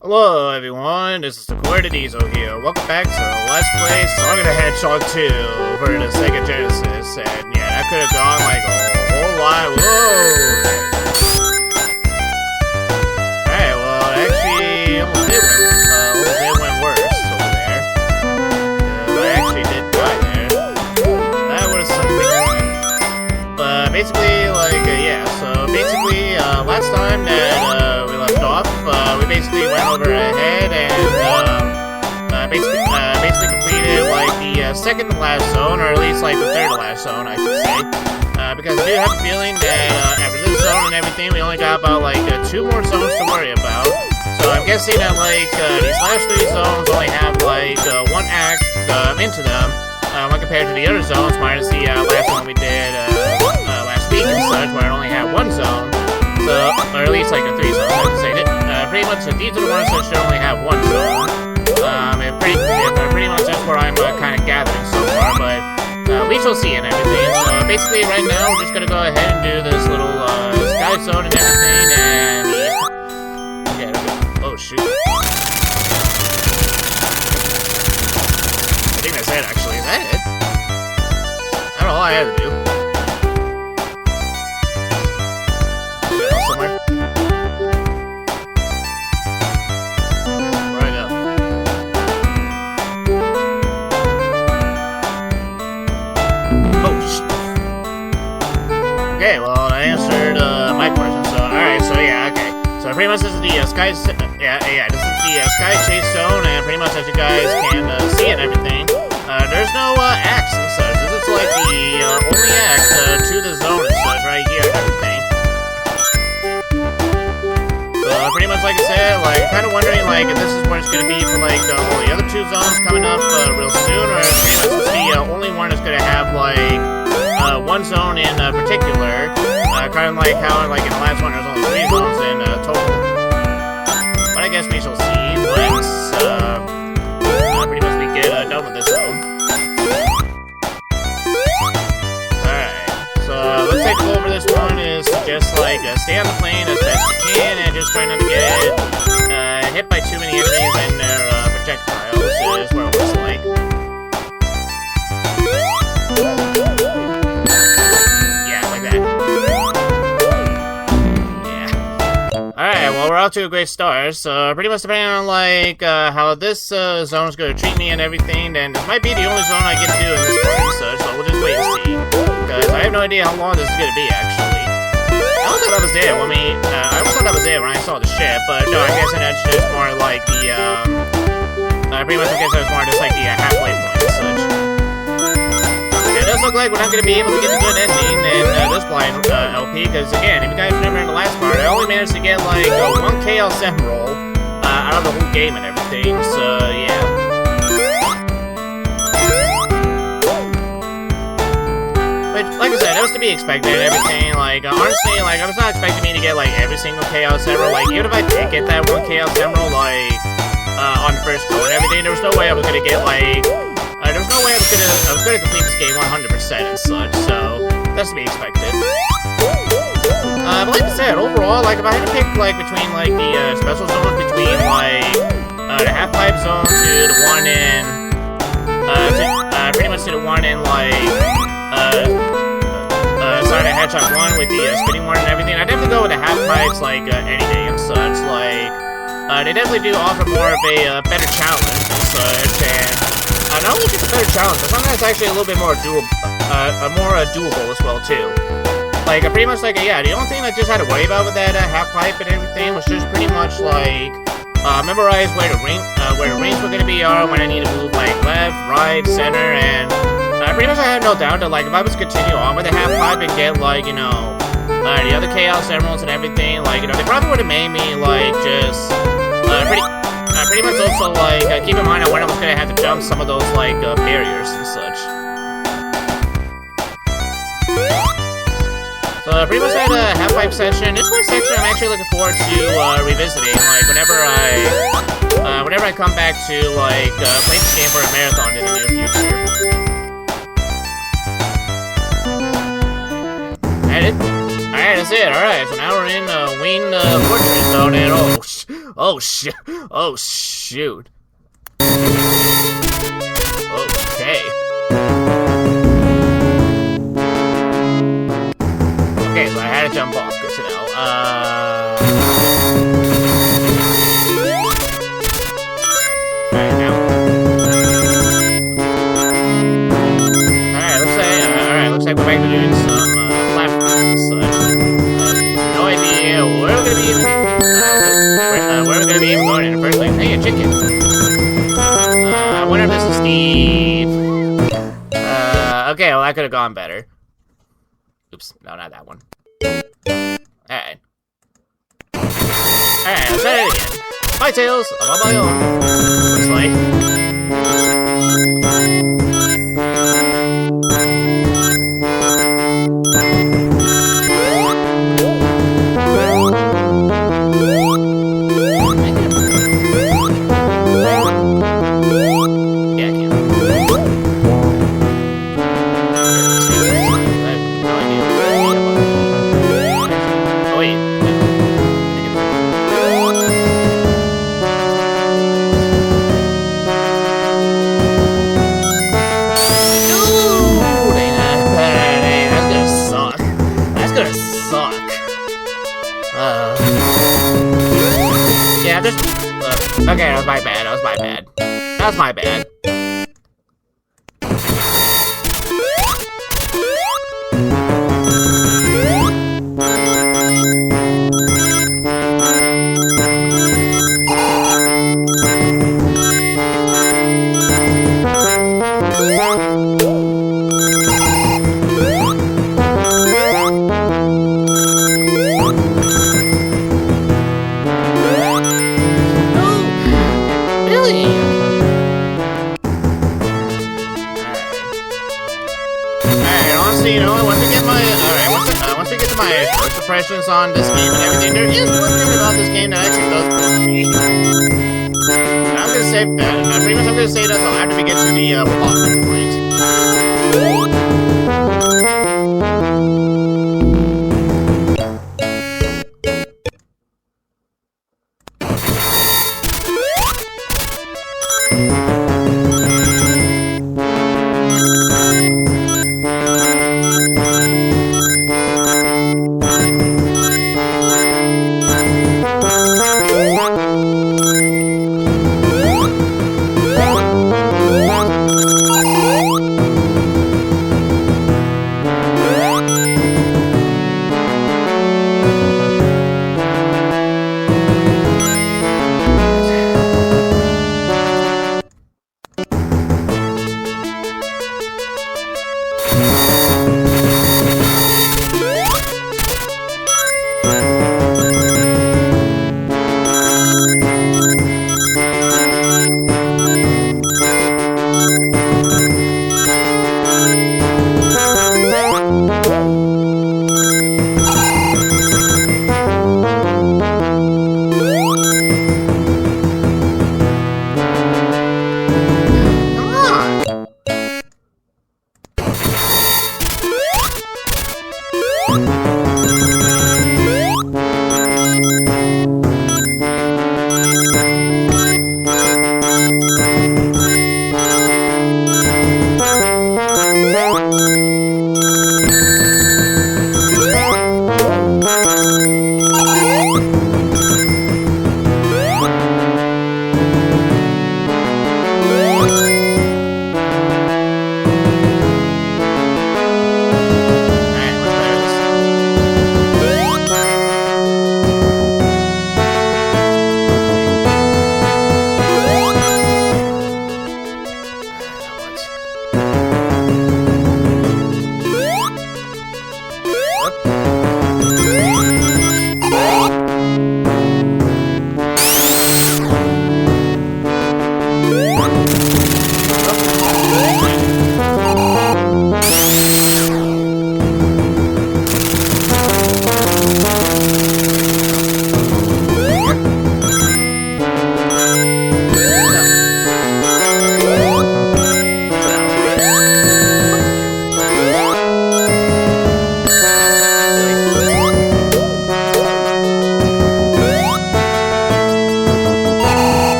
Hello everyone, this is the Diesel here. Welcome back to Let's Play Song of the Hedgehog 2 for the SEGA Genesis. And yeah, that could have gone like a whole lot. Whoa! Alright, well, actually, almost did went worse over there. I actually did die there. That was something. But basically, like, yeah, so basically, last time that we left off, we basically went over ahead and basically completed like the second to last zone, or at least like the third to last zone, I should say. Because I do have a feeling that after this zone and everything, we only got about like 2 more zones to worry about. So I'm guessing that like these last 3 zones only have like 1 act into them, when compared to the other zones, minus the last one we did last week and such, where it only had 1 zone. So, or at least like the 3 zones, I can say it. Pretty much these are the ones that should only have 1 zone. Pretty much that's what I'm kind of gathering so far, but we shall see and everything. So basically right now we're just gonna go ahead and do this little sky zone and everything, and yeah. Oh shoot. I think that's it actually. Is that it? I don't know all I had to do. Somewhere. Right up. Oh, okay, well, I answered my question, so, alright, so yeah, okay. So pretty much this is the sky, this is the sky chase zone, and pretty much as you guys can see and everything, there's no acts and such. This is like the only act to the zone and such right here and everything. Pretty much like I said, like, kind of wondering, like, if this is what it's going to be for, like, all the other 2 zones coming up real soon, or if pretty much it's the only one that's going to have, like, 1 zone in particular, kind of like how, like, in the last one, there's only 3 zones in total. But I guess we shall see once, pretty much we get done with this zone. Let's take a go over this one is just like stay on the plane as best you can and just try not to get hit by too many enemies and their projectiles is what it looks like. Yeah, like that. Yeah. Alright, well we're off to a great start, so pretty much depending on like how this zone is going to treat me and everything, then this might be the only zone I get to do in this part, so we'll just wait and see. Because I have no idea how long this is going to be, actually. I almost thought that was there when I saw the ship, but no, I'm guessing that's just more like the, pretty much I guess that's more just like the halfway point and such. It does look like we're not going to be able to get a good ending in this blind LP, because again, if you guys remember in the last part, I only managed to get like 1 Chaos Emerald out of the whole game and everything, so yeah. Like I said, that was to be expected and everything. Like, honestly, like, I was not expecting me to get, like, every single Chaos Emerald. Like, even if I did get that 1 Chaos Emerald, like, on the first go and everything, there was no way I was gonna get, like, there was no way I was gonna complete this game 100% and such, so that's to be expected. But like I said, overall, like, if I had to pick, like, between, like, the, special zones between, like, the half-pipe zone to the one in, pretty much to the one in, like, Side of Hedgehog 1 with the spinning one and everything, I'd definitely go with the half-pipes, like, any day and such. Like, they definitely do offer more of a better challenge and such, and not only just a better challenge, but something that's actually a little bit more doable as well, too. Like, pretty much like, yeah, the only thing I just had to worry about with that half-pipe and everything was just pretty much, like, memorize where the rings were gonna be are, when I need to move, like, left, right, center, and pretty much I had no doubt that, like, if I was to continue on with the half-pipe and get, like, you know, the other Chaos Emeralds and everything, like, you know, they probably would have made me, like, just, pretty much also, like, keep in mind on when I was gonna have to jump some of those, like, barriers and such. So, pretty much that half-pipe section, this one section I'm actually looking forward to, revisiting, like, whenever I come back to, like, play this game for a marathon in the near future. Alright, that's it. Alright, so now we're in Wing Fortress zone, and Oh shit. Oh shoot. Okay. Okay, so I had to jump off. Good to know. Alright, now. Looks like we're back to doing some platforms and such. No idea where we're gonna be even. Where we're gonna be even going in the first place. Hey, a chicken. I wonder if this is Steve. Okay, well that could have gone better. Oops, no, not that one. Alright. Alright, let's try it again. Bye, Tails. I'm on my own. Looks like. Yeah, there's... okay, that was my bad. That was my bad. That was my bad. You know, once we get my once we get to my first impressions on this game and everything, there is one thing about this game that actually does work for me. And I'm gonna say, pretty much I'm gonna say that after we get to the plot point.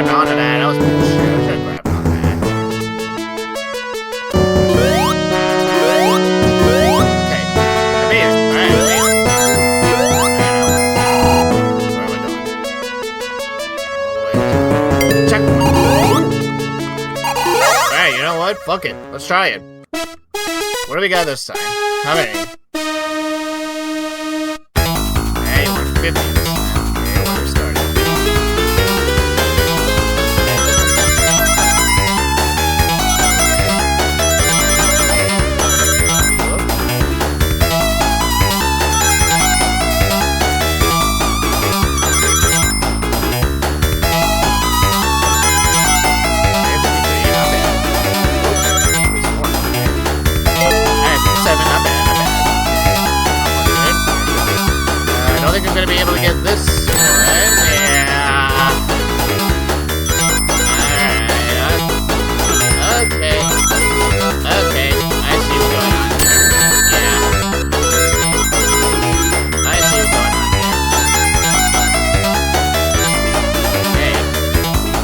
grabbed onto that. That was bullshit. I should have grabbed onto that. Okay. I made it. Alright, I made it. Alright, now. Where am I going? Checkpoint. Alright, you know what? Fuck it. Let's try it. What do we got this time? How many? Hey, we're 50 this time. Okay, we're starting. Gonna be able to get this one, yeah. Alright, okay. Okay, I see what's going on here. Yeah. I see what's going on here. Okay. Yeah.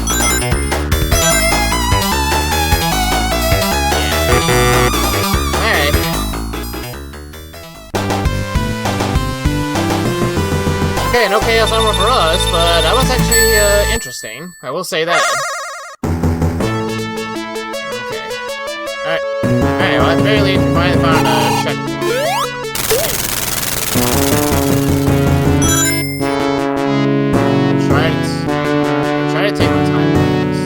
Alright. Okay, no chaos armor for us, but that was actually, interesting. I will say that. Okay. Alright. Alright, well, at the very least, we finally found a checkpoint. Try to take my time with this.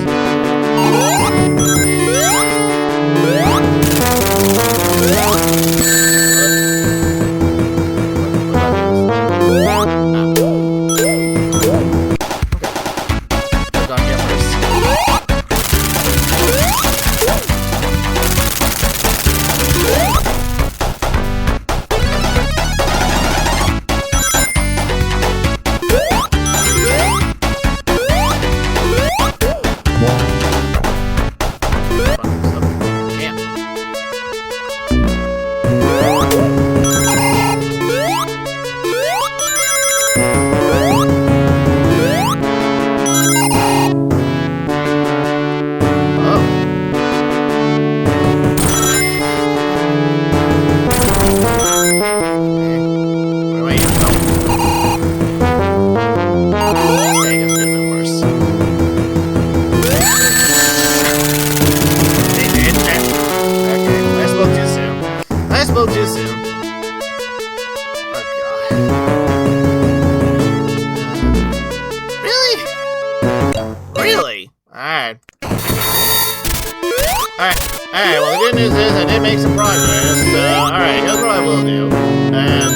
Alright, well the good news is I did make some progress, so alright, here's what I will do.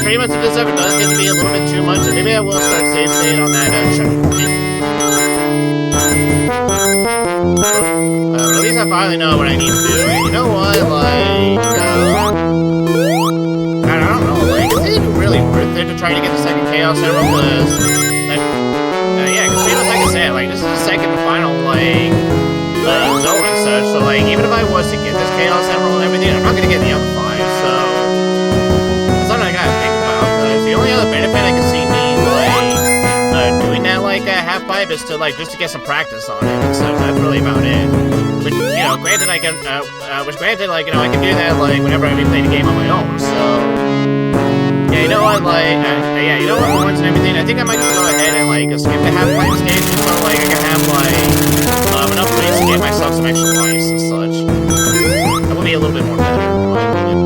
Pretty much if this ever does get to be a little bit too much, maybe I will start save state on that checkpoint. But at least I finally know what I need to do, and you know what, like, I don't know, like, is it really worth it to try to get the second Chaos Emerald, because, like, yeah, because pretty much like I said, like, this is the second and final, like, zone and such, so like, even if I was to get this Chaos Emerald and everything, I'm not gonna get the other 5, so that's something I gotta think about, because the only other benefit I can see me, like, doing that, like, half pipe is to, like, just to get some practice on it and such, that's really about it. But, you know, granted, I can, granted, like, you know, I can do that, like, whenever I replay the game on my own, so, yeah, you know what, like, yeah, you know what, for once and everything, I think I might just go ahead and, like, skip the half pipe stage, so, like, I can have, like, enough ways to get myself some extra lives and such. That would be a little bit more better, in my opinion.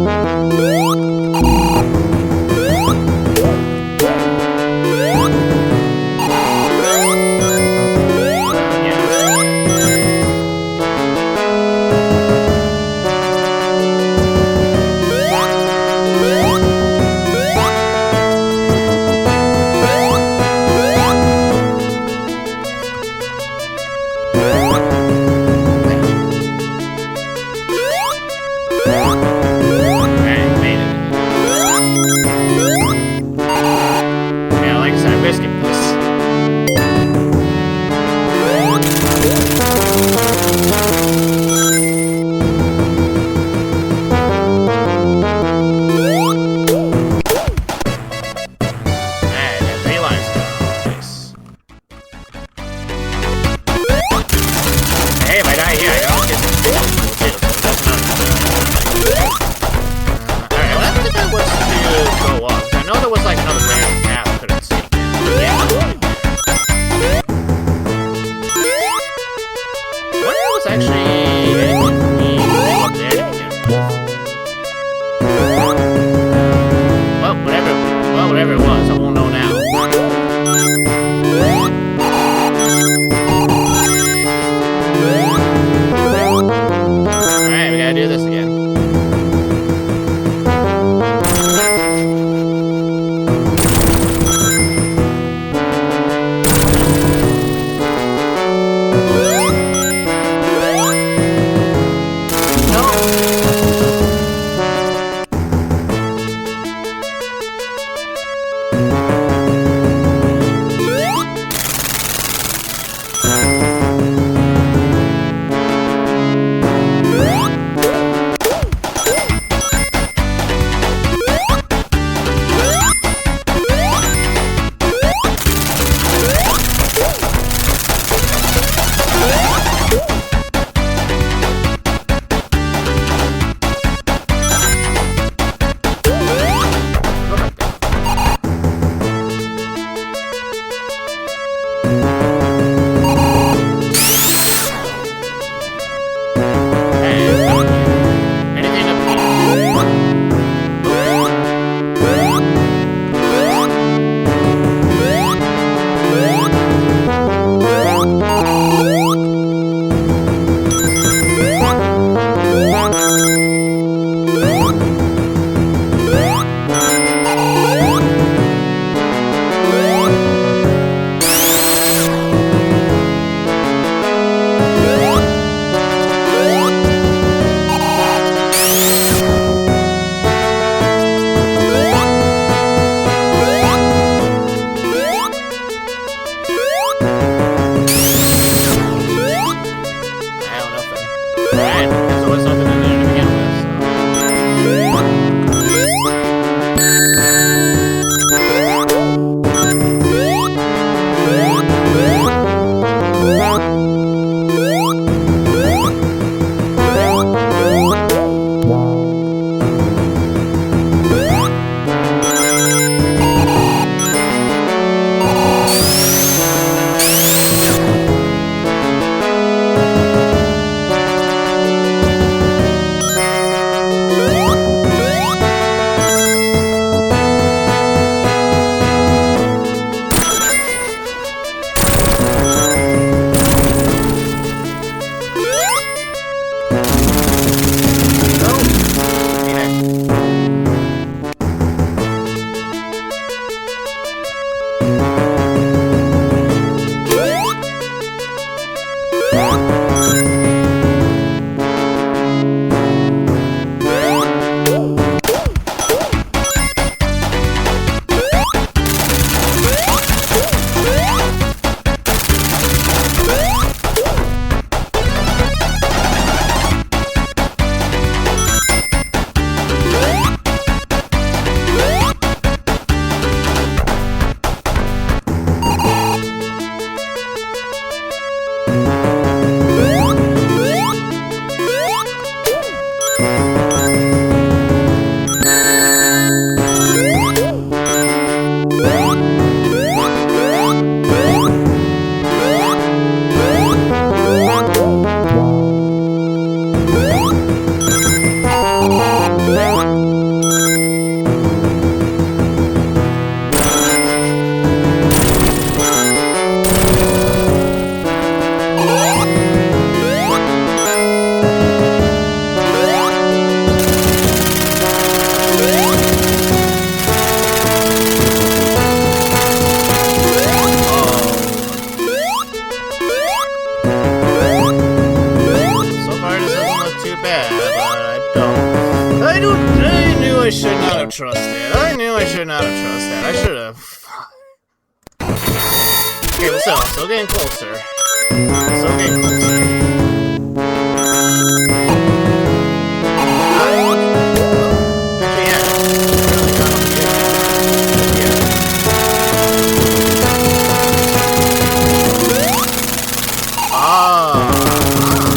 hey, if I die here, I can always get some signals too, so that's another alright, what happens if I was to go up? 'Cause I know there was like another random path I couldn't see. Yeah, I wonder if it was actually anything up there to begin with. Well, whatever it was, I won't know now. Alright, we gotta do this again. should not have trusted. I knew I should not have trusted. I should have. Okay, well, still getting closer. Still getting closer. Actually, yeah. Ah.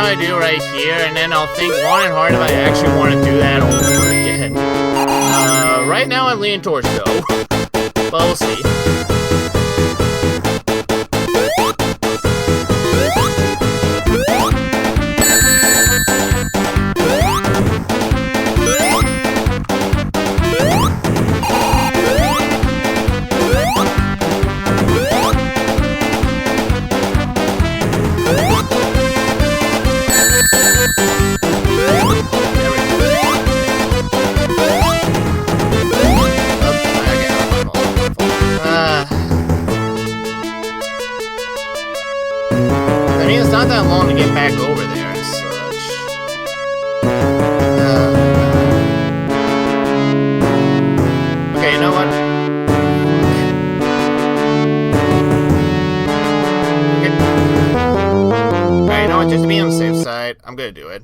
I do right here, and then I'll think long and hard if I actually want to do that over again. Right now I'm leaning towards no, but we'll see. I mean, it's not that long to get back over there and such. Okay, you know what? Okay. Alright, you know what? Just to be on the safe side, I'm gonna do it.